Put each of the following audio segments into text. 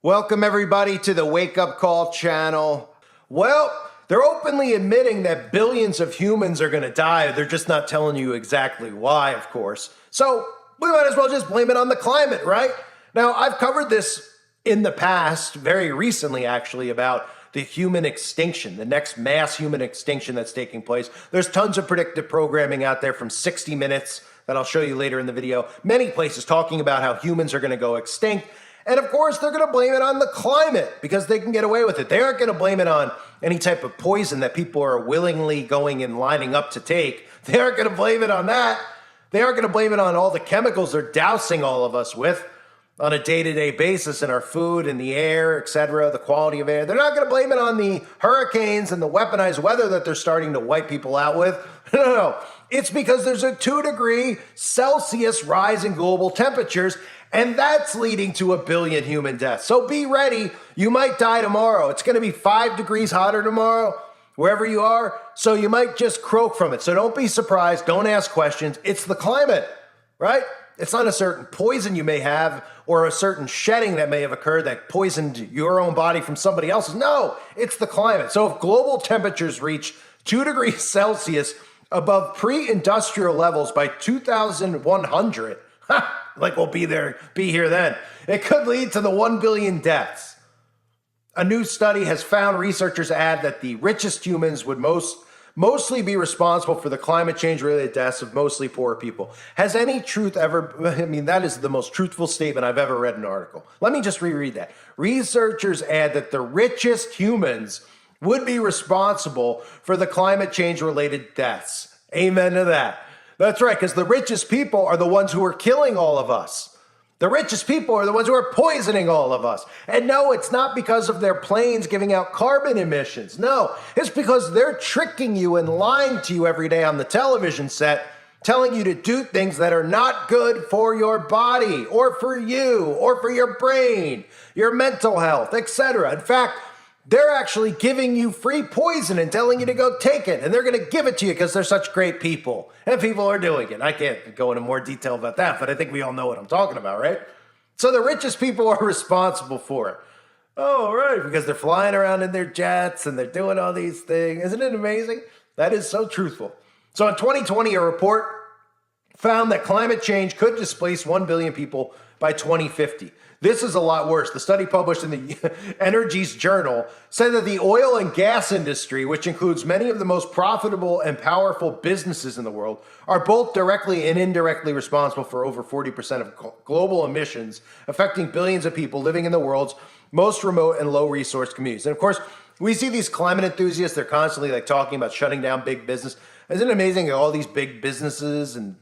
Welcome everybody to the Wake Up Call channel. Well, they're openly admitting that billions of humans are going to die. They're just not telling you exactly why, of course. So we might as well just blame it on the climate, right? Now, I've covered this in the past, very recently actually, about the human extinction, the next mass human extinction that's taking place. There's tons of predictive programming out there from 60 Minutes that I'll show you later in the video. Many places talking about how humans are going to go extinct. And of course, they're going to blame it on the climate because they can get away with it. They aren't going to blame it on any type of poison that people are willingly going and lining up to take. They aren't going to blame it on that. They aren't going to blame it on all the chemicals they're dousing all of us with on a day-to-day basis in our food, in the air, etc., the quality of air. They're not going to blame it on the hurricanes and the weaponized weather that they're starting to wipe people out with. No. It's because there's a 2-degree Celsius rise in global temperatures, and that's leading to 1 billion human deaths. So be ready. You might die tomorrow. It's going to be 5 degrees hotter tomorrow, wherever you are. So you might just croak from it. So don't be surprised. Don't ask questions. It's the climate, right? It's not a certain poison you may have or a certain shedding that may have occurred that poisoned your own body from somebody else's. No, it's the climate. So if global temperatures reach 2 degrees Celsius above pre-industrial levels by 2100, like we'll be here then, it could lead to the 1 billion deaths. A new study has found researchers add that the richest humans would mostly be responsible for the climate change related deaths of mostly poor people. Has any truth ever, that is the most truthful statement I've ever read in an article. Let me just reread that. Researchers add that the richest humans would be responsible for the climate change related deaths. Amen to that. That's right, because the richest people are the ones who are killing all of us. The richest people are the ones who are poisoning all of us. And no, it's not because of their planes giving out carbon emissions. No, it's because they're tricking you and lying to you every day on the television set, telling you to do things that are not good for your body or for you or for your brain, your mental health, etc. In fact, they're actually giving you free poison and telling you to go take it. And they're going to give it to you because they're such great people. And people are doing it. I can't go into more detail about that, but I think we all know what I'm talking about, right? So the richest people are responsible for it. Oh, right, because they're flying around in their jets and they're doing all these things. Isn't it amazing? That is so truthful. So in 2020, a report found that climate change could displace 1 billion people by 2050. This is a lot worse. The study published in the Energy's Journal said that the oil and gas industry, which includes many of the most profitable and powerful businesses in the world, are both directly and indirectly responsible for over 40% of global emissions, affecting billions of people living in the world's most remote and low-resource communities. And of course, we see these climate enthusiasts, they're constantly talking about shutting down big business. Isn't it amazing all these big businesses and,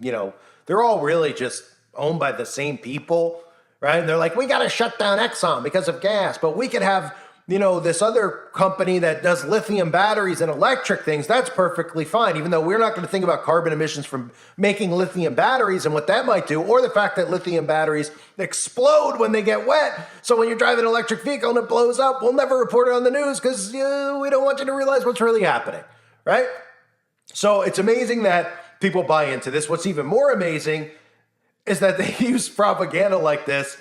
they're all really just owned by the same people? Right? And they're like, we got to shut down Exxon because of gas, but we could have, this other company that does lithium batteries and electric things. That's perfectly fine, even though we're not going to think about carbon emissions from making lithium batteries and what that might do, or the fact that lithium batteries explode when they get wet. So when you're driving an electric vehicle and it blows up, we'll never report it on the news because we don't want you to realize what's really happening, right? So it's amazing that people buy into this. What's even more amazing is that they use propaganda like this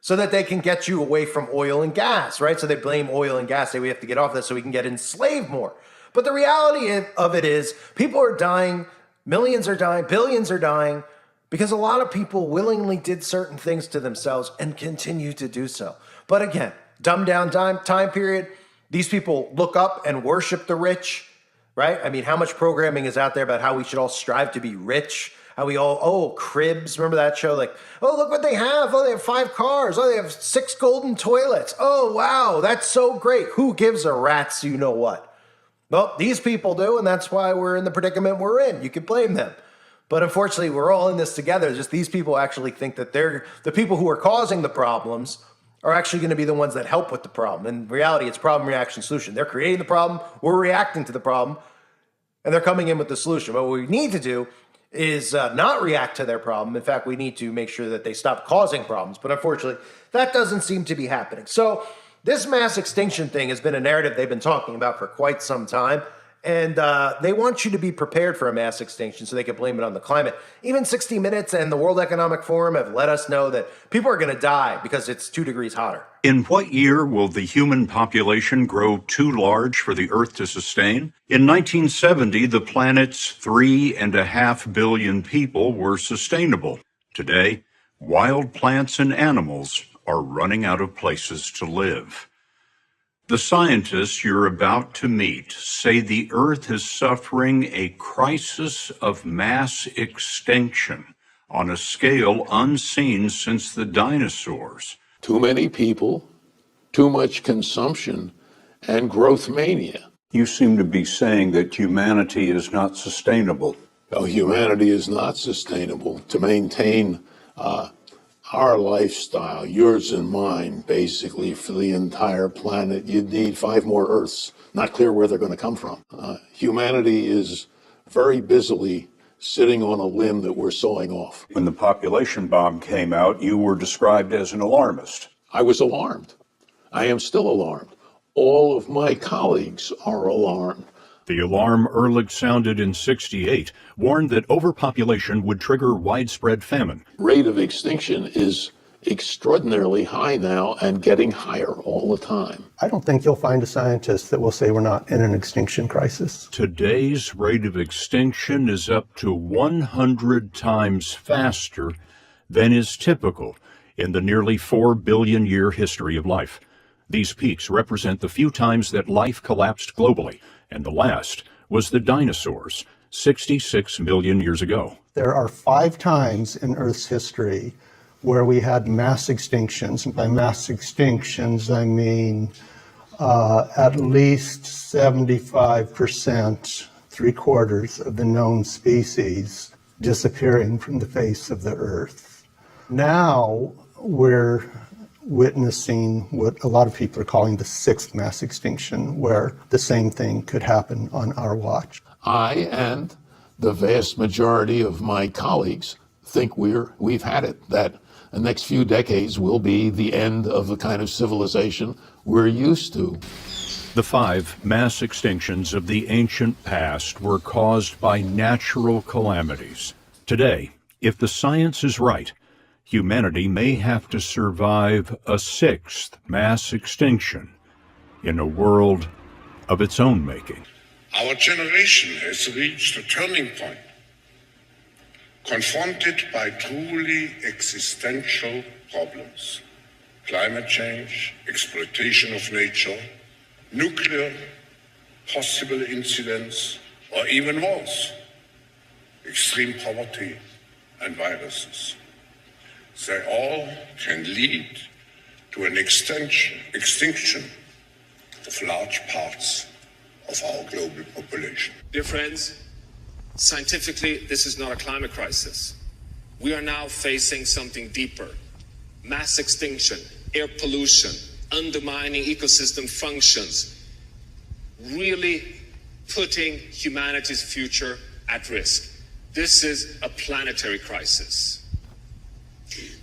so that they can get you away from oil and gas, right? So they blame oil and gas, say we have to get off this so we can get enslaved more. But the reality of it is people are dying, millions are dying, billions are dying, because a lot of people willingly did certain things to themselves and continue to do so. But again, dumbed down time period, these people look up and worship the rich, right? How much programming is out there about how we should all strive to be rich? How we all, Cribs, remember that show? Like, oh, look what they have. Oh, they have 5 cars. Oh, they have 6 golden toilets. Oh, wow, that's so great. Who gives a rat's you know what? Well, these people do, and that's why we're in the predicament we're in. You can blame them. But unfortunately, we're all in this together. Just these people actually think that they're the people who are causing the problems are actually going to be the ones that help with the problem. In reality, it's problem, reaction, solution. They're creating the problem. We're reacting to the problem, and they're coming in with the solution. But what we need to do is not react to their problem. In fact, we need to make sure that they stop causing problems. But unfortunately, that doesn't seem to be happening. So this mass extinction thing has been a narrative they've been talking about for quite some time. And they want you to be prepared for a mass extinction so they can blame it on the climate. Even 60 Minutes and the World Economic Forum have let us know that people are going to die because it's 2 degrees hotter. In what year will the human population grow too large for the Earth to sustain? In 1970, the planet's 3.5 billion people were sustainable. Today, wild plants and animals are running out of places to live. The scientists you're about to meet say the Earth is suffering a crisis of mass extinction on a scale unseen since the dinosaurs. Too many people, too much consumption, and growth mania. You seem to be saying that humanity is not sustainable. No, humanity is not sustainable. To maintain our lifestyle, yours and mine, basically, for the entire planet, you'd need 5 more Earths. Not clear where they're going to come from. Humanity is very busily sitting on a limb that we're sawing off. When the population bomb came out, you were described as an alarmist. I was alarmed. I am still alarmed. All of my colleagues are alarmed. The alarm Ehrlich sounded in '68 warned that overpopulation would trigger widespread famine. Rate of extinction is extraordinarily high now and getting higher all the time. I don't think you'll find a scientist that will say we're not in an extinction crisis. Today's rate of extinction is up to 100 times faster than is typical in the nearly 4 billion year history of life. These peaks represent the few times that life collapsed globally, and the last was the dinosaurs, 66 million years ago. There are 5 times in Earth's history where we had mass extinctions. And by mass extinctions, I mean at least 75%, 3/4 of the known species disappearing from the face of the Earth. Now we're witnessing what a lot of people are calling the 6th mass extinction, where the same thing could happen on our watch. I and the vast majority of my colleagues think we've had it, that the next few decades will be the end of the kind of civilization we're used to. The 5 mass extinctions of the ancient past were caused by natural calamities. Today, if the science is right, humanity may have to survive a 6th mass extinction in a world of its own making. Our generation has reached a turning point, confronted by truly existential problems: climate change, exploitation of nature, nuclear, possible incidents, or even wars, extreme poverty, and viruses. They all can lead to an extinction of large parts of our global population. Dear friends, scientifically, this is not a climate crisis. We are now facing something deeper: mass extinction, air pollution, undermining ecosystem functions, really putting humanity's future at risk. This is a planetary crisis.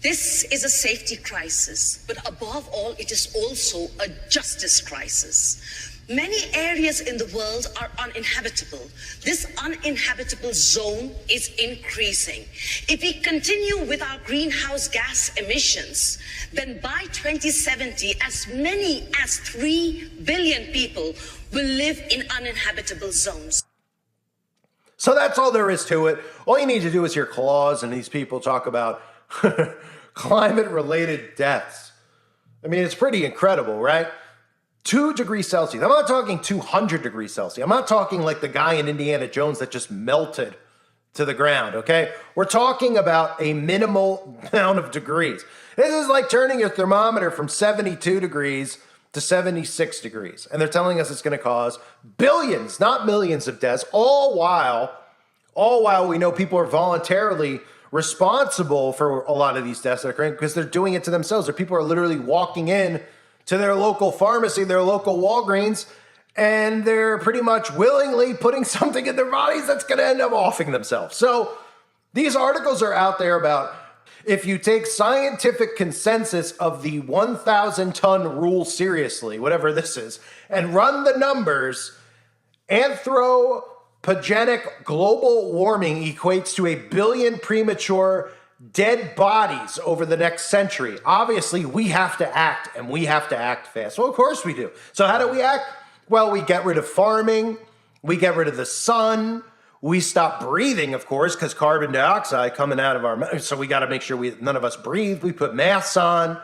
This is a safety crisis, but above all, it is also a justice crisis. Many areas in the world are uninhabitable. This uninhabitable zone is increasing. If we continue with our greenhouse gas emissions, then by 2070, as many as 3 billion people will live in uninhabitable zones. So that's all there is to it. All you need to do is hear Claus and these people talk about climate-related deaths. I mean, it's pretty incredible, right? 2 degrees Celsius. I'm not talking 200 degrees Celsius. I'm not talking like the guy in Indiana Jones that just melted to the ground, okay? We're talking about a minimal amount of degrees. This is like turning your thermometer from 72 degrees to 76 degrees. And they're telling us it's going to cause billions, not millions of deaths, all while we know people are voluntarily responsible for a lot of these deaths that are occurring because they're doing it to themselves. Or people are literally walking in to their local pharmacy, their local Walgreens, and they're pretty much willingly putting something in their bodies that's going to end up offing themselves. So these articles are out there about if you take scientific consensus of the 1,000-ton rule seriously, whatever this is, and run the numbers, Anthropogenic global warming equates to 1 billion premature dead bodies over the next century. Obviously, we have to act, and we have to act fast. Well, of course we do. So how do we act? Well, we get rid of farming, we get rid of the sun, we stop breathing, of course, because carbon dioxide coming out of our mouth. So we got to make sure none of us breathe. We put masks on,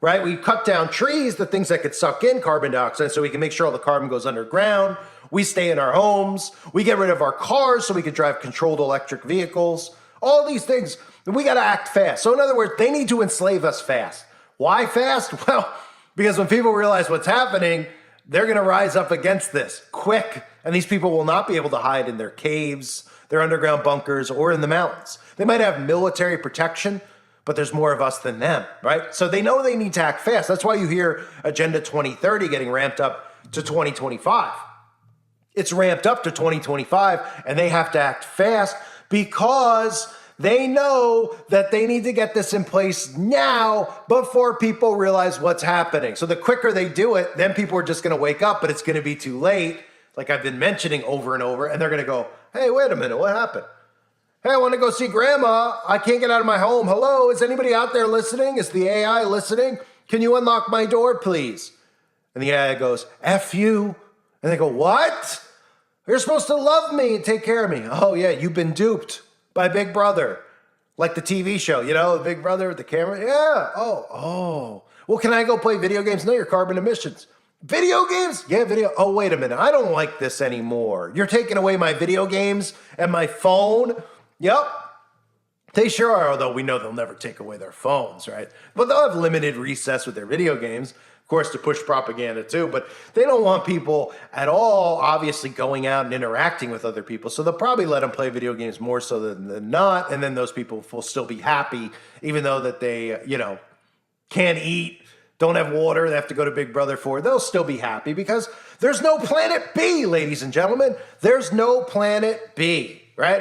right? We cut down trees, the things that could suck in carbon dioxide, so we can make sure all the carbon goes underground. We stay in our homes. We get rid of our cars so we can drive controlled electric vehicles. All these things, we got to act fast. So in other words, they need to enslave us fast. Why fast? Well, because when people realize what's happening, they're going to rise up against this quick. And these people will not be able to hide in their caves, their underground bunkers, or in the mountains. They might have military protection, but there's more of us than them, right? So they know they need to act fast. That's why you hear Agenda 2030 getting ramped up to 2025. It's ramped up to 2025, and they have to act fast because they know that they need to get this in place now before people realize what's happening. So the quicker they do it, then people are just going to wake up, but it's going to be too late, like I've been mentioning over and over, and they're going to go, hey, wait a minute, what happened? Hey, I want to go see grandma. I can't get out of my home. Hello, is anybody out there listening? Is the AI listening? Can you unlock my door, please? And the AI goes, F you. And they go, what? You're supposed to love me and take care of me. Oh, yeah, you've been duped by Big Brother. Like the TV show, you know, Big Brother with the camera. Yeah. Oh. Well, can I go play video games? No, your carbon emissions. Video games? Yeah, video. Oh, wait a minute. I don't like this anymore. You're taking away my video games and my phone? Yep. They sure are, although we know they'll never take away their phones, right? But they'll have limited recess with their video games, of course, to push propaganda too. But they don't want people at all, obviously, going out and interacting with other people. So they'll probably let them play video games more so than not. And then those people will still be happy, even though that they, can't eat, don't have water, they have to go to Big Brother for. They'll still be happy because there's no planet B, ladies and gentlemen. There's no planet B, right?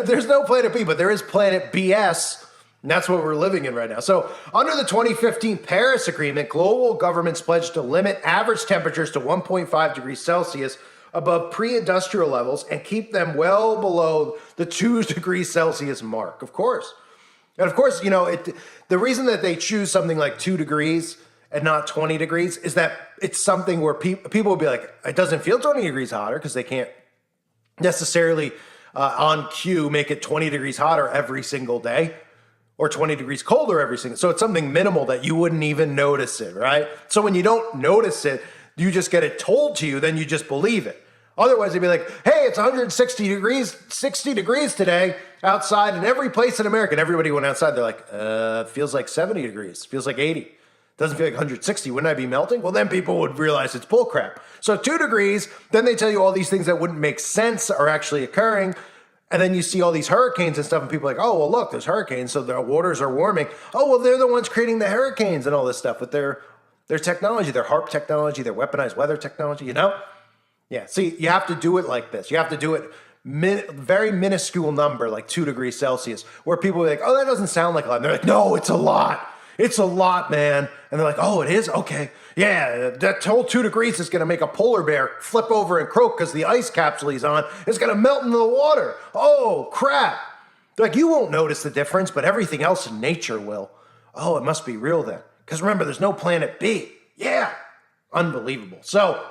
There's no planet B, but there is planet BS, and that's what we're living in right now. So under the 2015 Paris Agreement, global governments pledged to limit average temperatures to 1.5 degrees Celsius above pre-industrial levels and keep them well below the 2 degrees Celsius mark, of course. And of course, the reason that they choose something like 2 degrees and not 20 degrees is that it's something where people will be like, it doesn't feel 20 degrees hotter because they can't necessarily on cue make it 20 degrees hotter every single day or 20 degrees colder every single. So it's something minimal that you wouldn't even notice it, right? So when you don't notice it, you just get it told to you, then you just believe it. Otherwise, they'd be like, hey, it's 60 degrees today outside in every place in America. And everybody went outside. They're like, it feels like 70 degrees. Feels like 80. Doesn't feel like 160. Wouldn't I be melting? Well, then people would realize it's bullcrap. So 2 degrees, then they tell you all these things that wouldn't make sense are actually occurring. And then you see all these hurricanes and stuff, and people are like, oh, well, look, there's hurricanes, so the waters are warming. Oh, well, they're the ones creating the hurricanes and all this stuff with their technology, their HARP technology, their weaponized weather technology, Yeah, see, you have to do it like this. You have to do it very minuscule number, like 2 degrees Celsius, where people are like, oh, that doesn't sound like a lot. And they're like, no, it's a lot. It's a lot, man. And they're like, oh, it is? Okay. Yeah, that whole 2 degrees is going to make a polar bear flip over and croak because the ice capsule he's on is going to melt into the water. Oh, crap. They're like, you won't notice the difference, but everything else in nature will. Oh, it must be real then. Because remember, there's no planet B. Yeah. Unbelievable. So,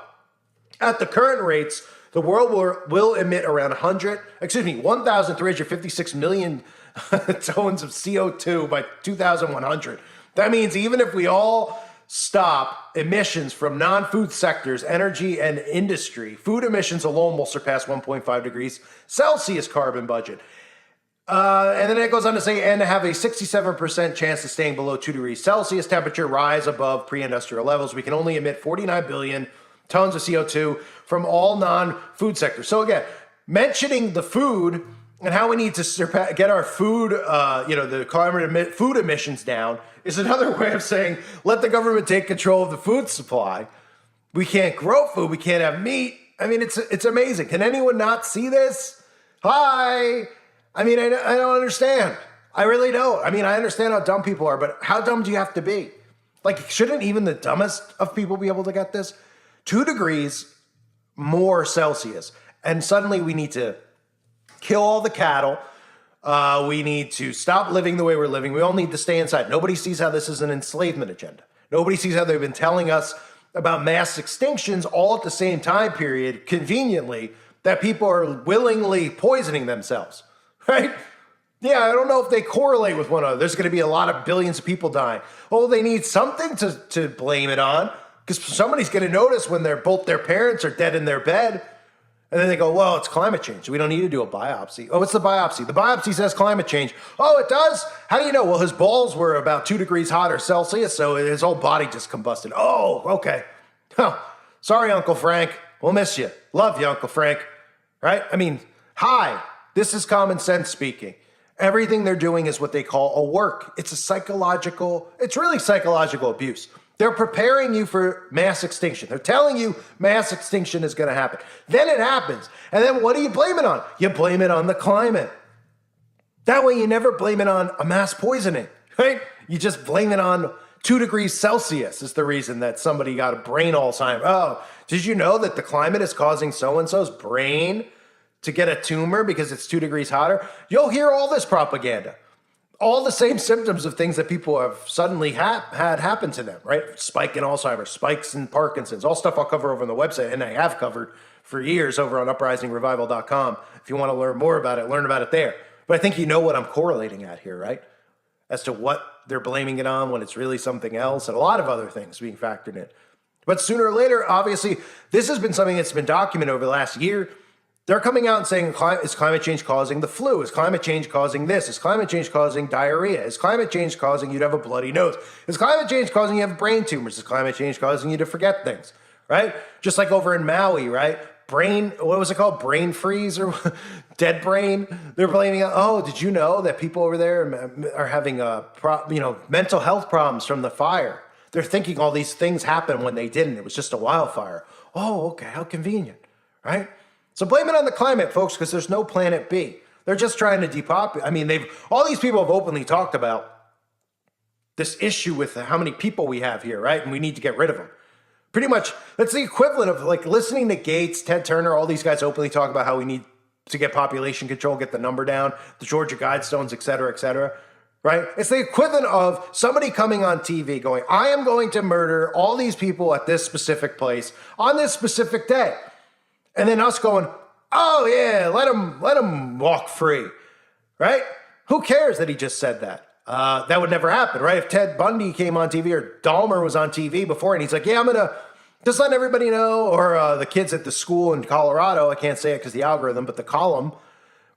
at the current rates, the world will emit around 1,356 million tons of CO2 by 2100. That means even if we all stop emissions from non-food sectors, energy, and industry, food emissions alone will surpass 1.5 degrees Celsius carbon budget. And then it goes on to say, and have a 67% chance of staying below 2 degrees Celsius temperature, rise above pre-industrial levels. We can only emit 49 billion tons of CO2 from all non-food sectors. So again, mentioning the food and how we need to get our food, the carbon food emissions down is another way of saying, let the government take control of the food supply. We can't grow food. We can't have meat. I mean, it's amazing. Can anyone not see this? Hi. I mean, I don't understand. I really don't. I mean, I understand how dumb people are, but how dumb do you have to be? Like, shouldn't even the dumbest of people be able to get this? 2 degrees more Celsius. And suddenly we need to kill all the cattle. We need to stop living the way we're living. We all need to stay inside. Nobody sees how this is an enslavement agenda. Nobody sees how they've been telling us about mass extinctions all at the same time period, conveniently, that people are willingly poisoning themselves, right? Yeah, I don't know if they correlate with one another. There's going to be a lot of billions of people dying. Oh, they need something to blame it on, because somebody's going to notice when both their parents are dead in their bed. And then they go, well, it's climate change. We don't need to do a biopsy. Oh, it's the biopsy. The biopsy says climate change. Oh, it does? How do you know? Well, his balls were about 2 degrees hotter Celsius, so his whole body just combusted. Oh, okay. Oh, sorry, Uncle Frank. We'll miss you. Love you, Uncle Frank. Right? I mean, hi. This is common sense speaking. Everything they're doing is what they call a work. It's really psychological abuse. They're preparing you for mass extinction. They're telling you mass extinction is going to happen. Then it happens. And then what do you blame it on? You blame it on the climate. That way you never blame it on a mass poisoning, right? You just blame it on 2 degrees Celsius is the reason that somebody got a brain Alzheimer's. Oh, did you know that the climate is causing so-and-so's brain to get a tumor because it's 2 degrees hotter? You'll hear all this propaganda. All the same symptoms of things that people have suddenly had happen to them, right? Spike in Alzheimer's, spikes in Parkinson's, all stuff I'll cover over on the website, and I have covered for years over on uprisingrevival.com. If you want to learn more about it, learn about it there. But I think you know what I'm correlating at here, right? As to what they're blaming it on when it's really something else, and a lot of other things being factored in. But sooner or later, obviously, this has been something that's been documented over the last year. They're coming out and saying, is climate change causing the flu? Is climate change causing this? Is climate change causing diarrhea? Is climate change causing you to have a bloody nose? Is climate change causing you to have brain tumors? Is climate change causing you to forget things, right? Just like over in Maui, right? What was it called? Brain freeze or dead brain? They're blaming, oh, did you know that people over there are having mental health problems from the fire? They're thinking all these things happened when they didn't. It was just a wildfire. Oh, okay, how convenient, right? So blame it on the climate, folks, because there's no planet B. They're just trying to depopulate. I mean, all these people have openly talked about this issue with how many people we have here, right? And we need to get rid of them. Pretty much, that's the equivalent of like listening to Gates, Ted Turner, all these guys openly talk about how we need to get population control, get the number down, the Georgia Guidestones, et cetera, right? It's the equivalent of somebody coming on TV going, I am going to murder all these people at this specific place on this specific day. And then us going, oh yeah, let him walk free, right? Who cares that he just said that? That would never happen, right? If Ted Bundy came on TV or Dahmer was on TV before and he's like, yeah, I'm going to just let everybody know, or the kids at the school in Colorado, I can't say it because the algorithm, but the column,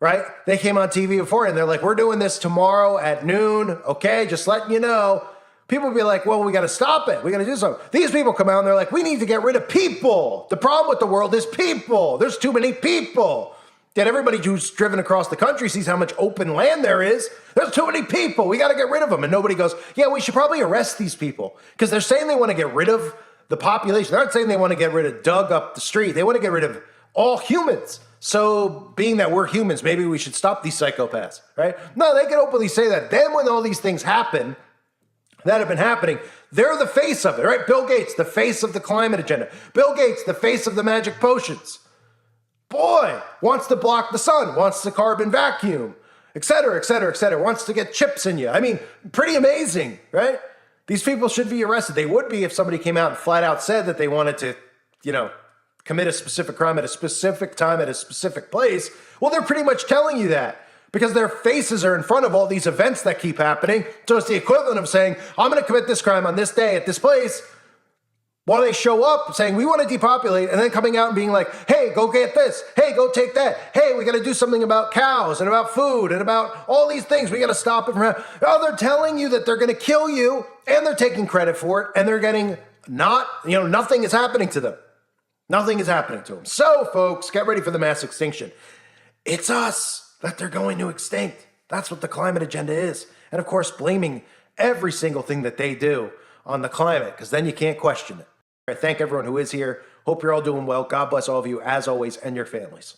right? They came on TV before and they're like, we're doing this tomorrow at noon, okay? Just letting you know. People would be like, well, we got to stop it. We got to do something. These people come out and they're like, we need to get rid of people. The problem with the world is people. There's too many people. Yet everybody who's driven across the country sees how much open land there is. There's too many people. We got to get rid of them. And nobody goes, yeah, we should probably arrest these people. Because they're saying they want to get rid of the population. They're not saying they want to get rid of Doug up the street. They want to get rid of all humans. So being that we're humans, maybe we should stop these psychopaths, right? No, they can openly say that. Then when all these things happen, that have been happening, they're the face of it, right? Bill Gates, the face of the climate agenda. Bill Gates, the face of the magic potions. Boy, wants to block the sun, wants to carbon vacuum, et cetera, wants to get chips in you. I mean, pretty amazing, right? These people should be arrested. They would be if somebody came out and flat out said that they wanted to, commit a specific crime at a specific time at a specific place. Well, they're pretty much telling you that, because their faces are in front of all these events that keep happening. So it's the equivalent of saying, I'm going to commit this crime on this day at this place, while they show up saying, we want to depopulate, and then coming out and being like, hey, go get this. Hey, go take that. Hey, we got to do something about cows and about food and about all these things. We got to stop it from. Oh, they're telling you that they're going to kill you, and they're taking credit for it, and they're getting nothing is happening to them. Nothing is happening to them. So, folks, get ready for the mass extinction. It's us that they're going to extinct. That's what the climate agenda is. And of course, blaming every single thing that they do on the climate, because then you can't question it. I thank everyone who is here. Hope you're all doing well. God bless all of you, as always, and your families.